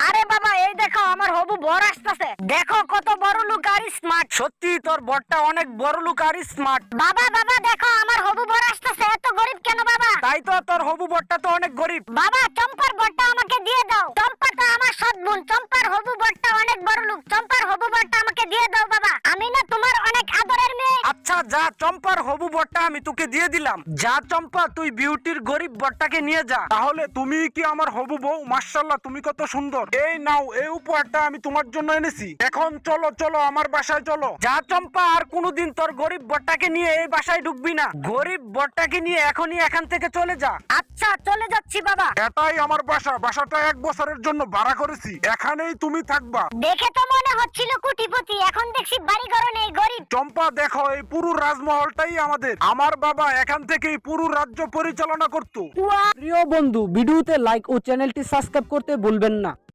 আরে বাবা, এই দেখো আমার হবু বর আসতেছে। দেখো কত বড় লোক আর স্মার্ট। সত্যি তোর বরটা অনেক বড় লোক আর স্মার্ট। বাবা বাবা, দেখো আমার হবু বর আসতেছে। এত গরিব কেন বাবা? তাই তো, তোর হবু বরটা তো অনেক গরিব। বাবা, চম্পার বরটা আমাকে দিয়ে দাও। চম্পা তো আমার সৎ বোন। চম্পার হবু বরটা অনেক বড় লোক। চম্পার হবু বরটা আমাকে দিয়ে দাও বাবা। আমি না তোমার অনেক আদরের মেয়ে। আচ্ছা যা, চম্পার হবু বরটা আমি তোকে দিয়ে দিলাম। যা চম্পা, তুই বিউটির গরিব বরটাকে নিয়ে যা। তাহলে তুমি কি আমার হবু বউ? মাশাআল্লাহ, তুমি কত সুন্দর। এই নাও, এই উপহারটা আমি তোমার জন্য এনেছি। এখন চলো চলো আমার বাসায় চলো। যা চম্পা, আর কোনোদিন তোর গরিব বরটাকে নিয়ে এই বাসায় ঢুকবি না। গরিব বরটাকে নিয়ে এখনই এখান থেকে চলে যা। আচ্ছা, চলে যাচ্ছি বাবা। এটাই আমার বাসা। বাসাটা 1 বছরের জন্য ভাড়া করেছি। এখানেই তুমি থাকবা। দেখে তো মনে হচ্ছিল কোটিপতি, এখন দেখছি বাড়ি ঘর নেই, গরিব। চম্পা দেখো, এই পুরো রাজমহলটাই আমাদের। আমার বাবা এখান থেকেই পুরো রাজ্য পরিচালনা করতো। প্রিয় বন্ধু, ভিডিওতে লাইক ও চ্যানেলটি সাবস্ক্রাইব করতে ভুলবেন না।